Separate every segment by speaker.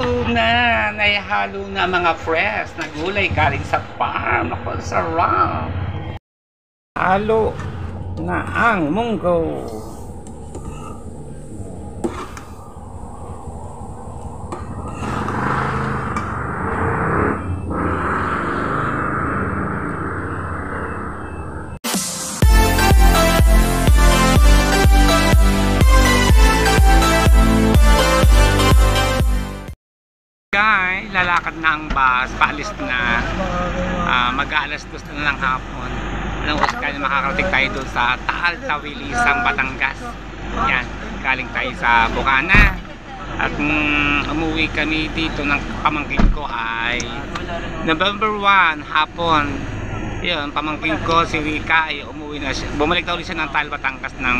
Speaker 1: Luto na, naihalo na mga fresh na gulay galing sa farm. Ako, sarap. Halo na ang munggo. Guys, lalakad na ang bus, paalis na. Mag-aalas 2 na ng hapon. Anong oras kaya makakarating tayo doon sa Taal, Tawilisang, Batangas. Yan, galing tayo sa Bukana. At umuwi kami dito ng pamangkin ko ay November 1, hapon. Yun, pamangkin ko si Rika ay umuwi na siya. Bumalik daw ulit siya ng Taal, Batangas ng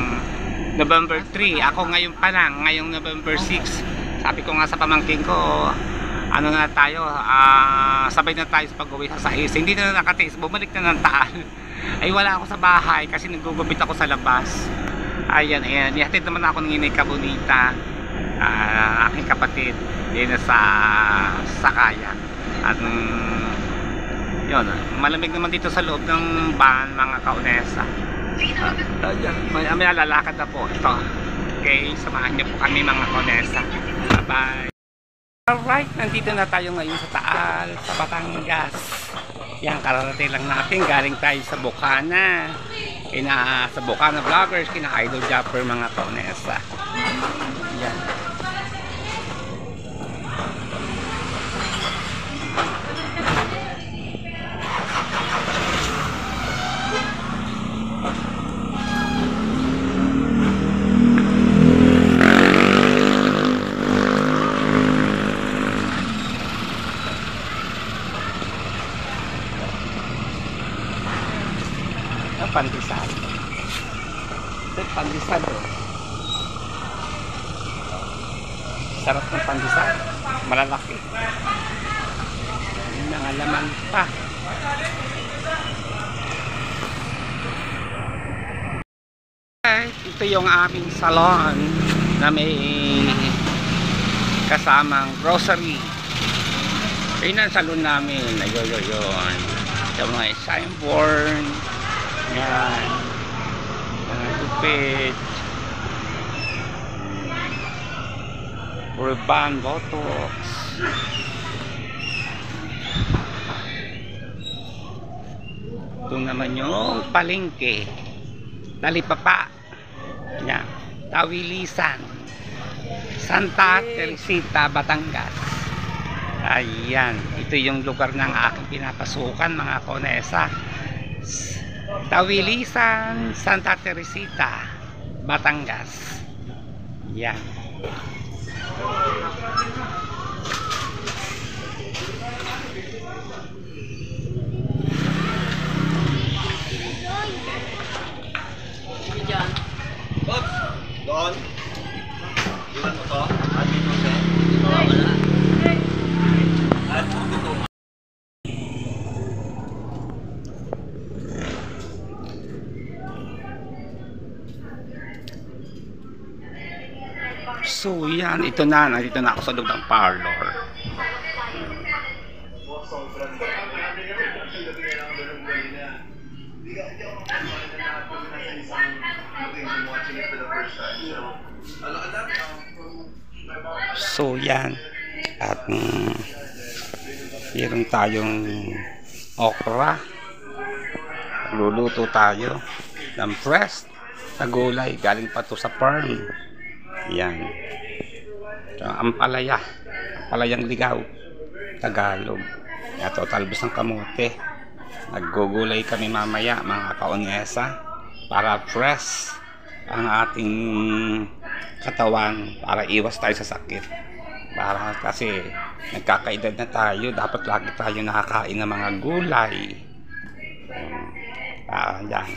Speaker 1: November 3. Ako ngayon pa lang, ngayong November 6. Sabi ko nga sa pamangkin ko, ano na tayo, sabay na tayo sa pag-uwi sa Sais. Hindi na nakatiis, bumalik na ng Taal. Ay wala ako sa bahay kasi nagugupit ako sa labas. Ayan, ayan, ihatid naman ako ng Inay Kabunita, aking kapatid din sa Sakayan. At yun, malamig naman dito sa loob ng van, mga kaunesa. Ayan, may lalakad na po ito. Okay, samahan niyo po kami, mga kaunesa. Bye bye. Alright, nandito na tayo ngayon sa Taal, sa Batangas. Yan, kararating lang natin, galing tayo sa Bukana. Sa Bukana Vloggers, kina Idol Japper, mga kaunesa. Yan. Pandesal. Ito pandesal, oh. Sarap ng pandesal. Malalaki. May mga laman pa. Ito yung aming salon na may kasamang grocery. Ayun ang salon namin. Ayun. Ito mga signboard. Yan, gupit, Urban, Botox. Ito naman yung palengke, Talipapa. Yan, Tawilisan, Santa Teresita, Batangas. Ayan, ito yung lugar ng aking pinapasukan, mga kaunesa. Tawilisan, Santa Teresita, Batangas. Yan.
Speaker 2: Boss, doon. Iwan mo to. Amin mo siya. Wala. At ito.
Speaker 1: So yan, ito na, nandito na ako sa loob ng parlor. So yan, at meron tayong okra. Luluto tayo ng fresh na gulay, galing pa to sa farm. Yan. Ampalaya. Ampalayang ligaw. Tagalog. Ito, talbos ng kamote. Naggugulay kami mamaya, mga kaunesa, para fresh ang ating katawan, para iwas tayo sa sakit. Para kasi nagkakaedad na tayo, dapat lagi tayo nakakain ng mga gulay. Yan.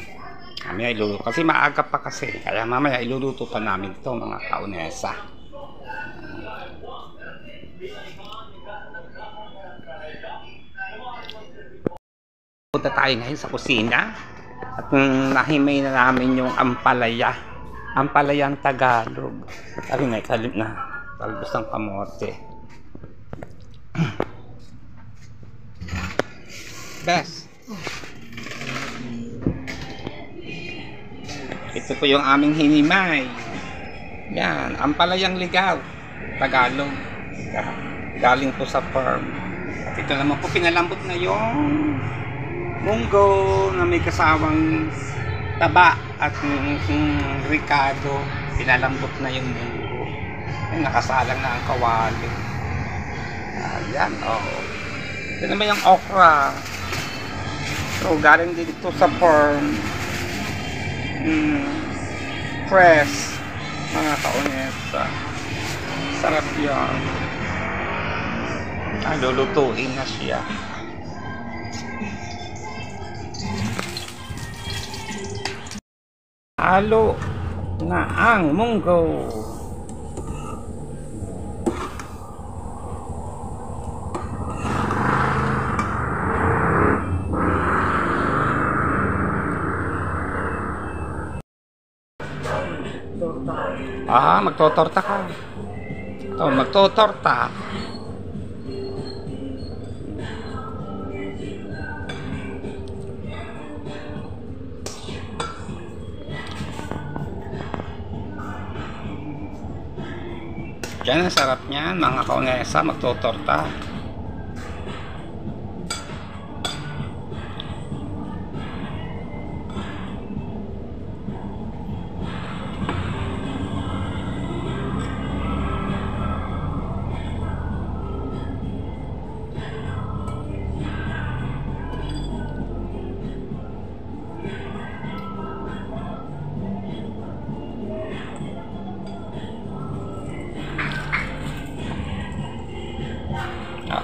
Speaker 1: Mamaya iluluto. Kasi maaga pa kasi. Kaya mamaya iluluto pa namin ito, mga kaunesa. Punta tayo ngayon sa kusina. At nahimay na namin yung ampalaya. Ampalayang Tagalog. Sabi nga, kalit na. Talbos ng kamote. Best. Ito po yung aming hinimay. Yan, ampalayang ligaw. Tagalog. Galing po sa farm. At ito naman po, pinalambot na yung munggo na may kasawang taba at ricado. Pinalambot na yung munggo. Ay, nakasalang na ang kawali. Ayan, oh. Ito naman yung okra. So, galing dito sa farm. Fresh. Mga kaunesa. Sarap yan. Lulutuin na siya. Halo na ang munggo. Magtotorta ka. Magtotorta. Yan ang sarap niyan, mga kaunesa, magtotorta.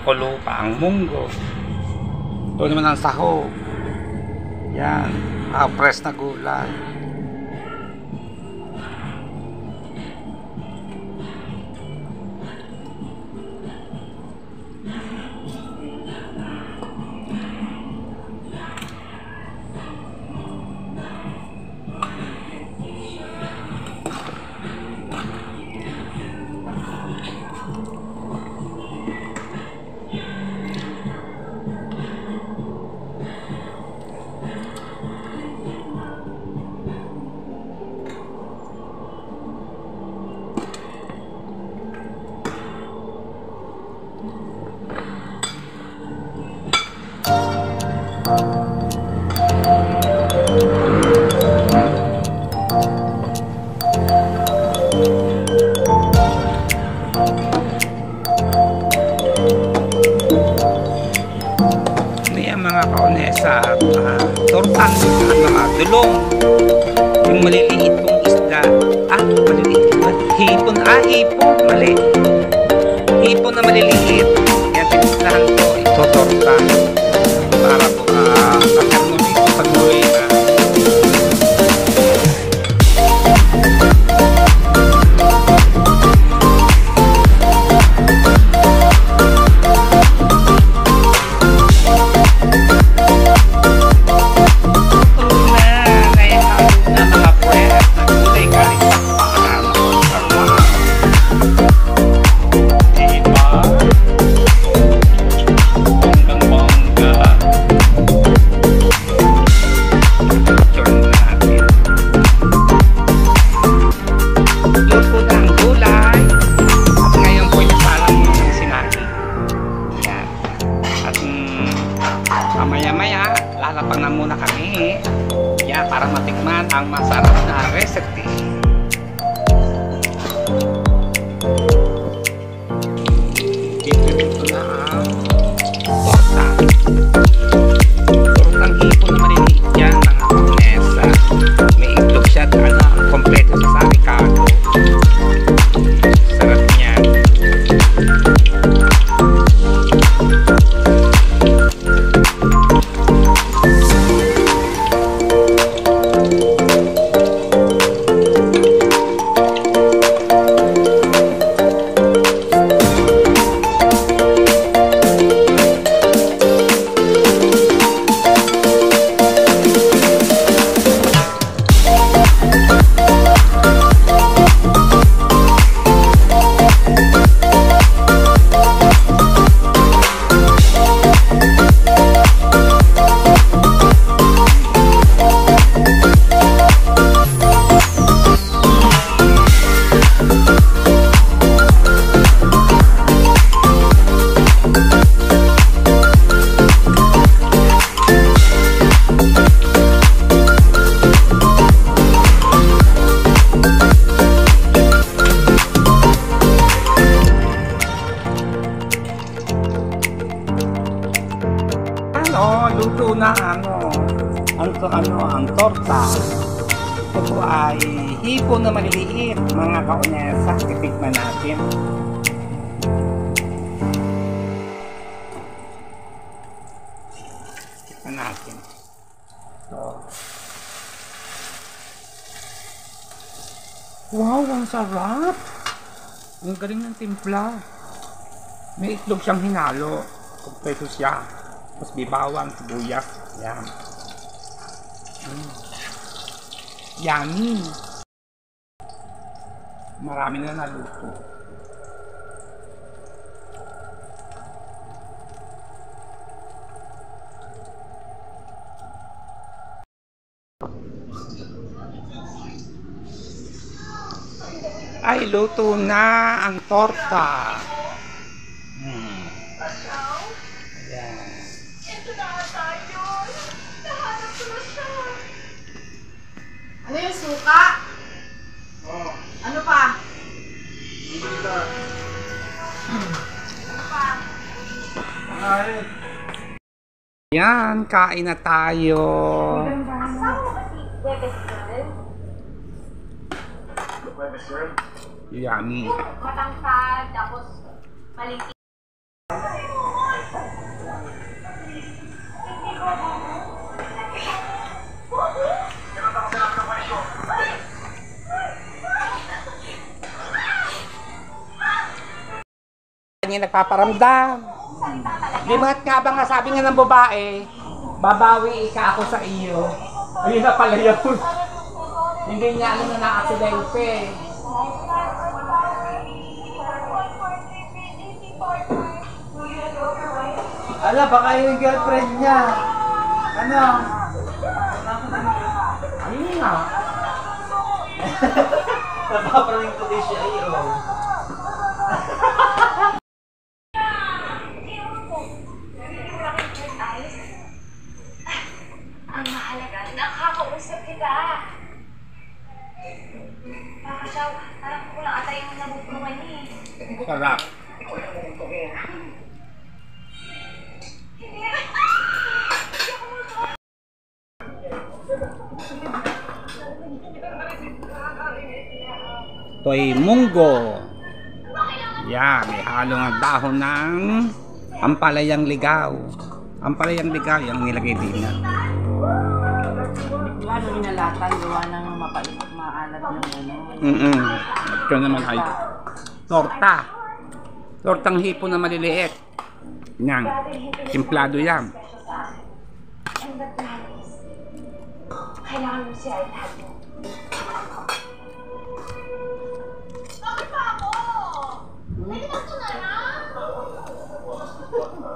Speaker 1: Kulo pa ang munggo. Ito naman ang sahog. Yan, press na gulay. Mga kaunesa, tortan, mga dulong, yung maliliit pong isda, maliliit, hipon, mali, hipon na maliliit, yan, tinislahan po, ito tortan, para po, kakarno dito sa gulay na. Maya-maya, lalapang na muna kami para matikman ang masarap na recipe. Dito na ang torta. Tortang hipon na maliliit yan, mga kaunesa. May itlog siya, kompleto sa ricado. Sarap niyan. luto na ang torta. Ito po ay hipon na maliliit, mga kaunesa. Titikman natin. Tikman natin. So, wow, ang sarap! Ang galing ng timpla. May itlog siyang hinalo. Kompleto siya. Tapos bibawang, sibuyas. Yan. Yummy! Marami na naluto. Ay, luto na ang torta. Ayan.
Speaker 3: Ano yung suka?
Speaker 2: Oh.
Speaker 3: Ano pa?
Speaker 2: Hindi na.
Speaker 3: Ano pa?
Speaker 2: Ay.
Speaker 1: Yan, kain na tayo.
Speaker 3: Asawa mo ba si Bebes Girl?
Speaker 2: Bebes Girl?
Speaker 1: Yummy.
Speaker 3: Matangkad, tapos malingkit.
Speaker 1: Kanya nagpaparamdam. Di ba't nga ba nga sabi nga ng babae, babawi ka ako sa iyo. Ayun na pala yun. Hindi niya alam na na-aksidente.
Speaker 2: Ala, baka yung girlfriend niya. Ano?
Speaker 1: Ayun nga.
Speaker 2: Napaparaming ko din siya. Ayaw.
Speaker 3: Ang mahalaga, nakakausap kita. Parang kulang ata yung nabubungan niya eh.
Speaker 1: Sarap. Ito ay munggo. Yan, may halong ang dahon ng ampalayang ligaw. Ampalayang ligaw, yung nilagay din na.
Speaker 4: Gawa nung inalatan, gawa ng mapait, maalat ng ano.
Speaker 1: Ito naman ay torta. Tortang hipon na maliliit. Yan. Timplado yan.
Speaker 3: And the plan is, kailangan mo siya lahat mo. Bakit pa ako? Nalitan ko na na.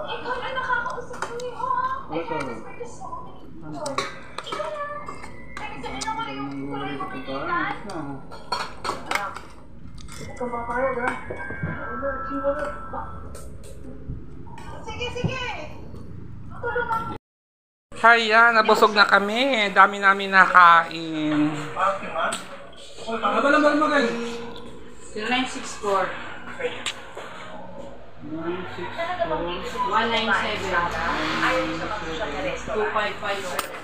Speaker 3: Ikaw na nakakausap ko niyo, ha? Ikaw na gusto ko nito. Ikaw na. Kaya sabihin ako na yung kulay mo pinitan.
Speaker 2: Huwag kang makakayag, ha?
Speaker 3: Sige, sige. Tulungan.
Speaker 1: Kaya, nabusog na kami. Dami namin nakain.
Speaker 4: 0964 197
Speaker 3: Ayaw niyo sa mga social na resto.
Speaker 4: 2557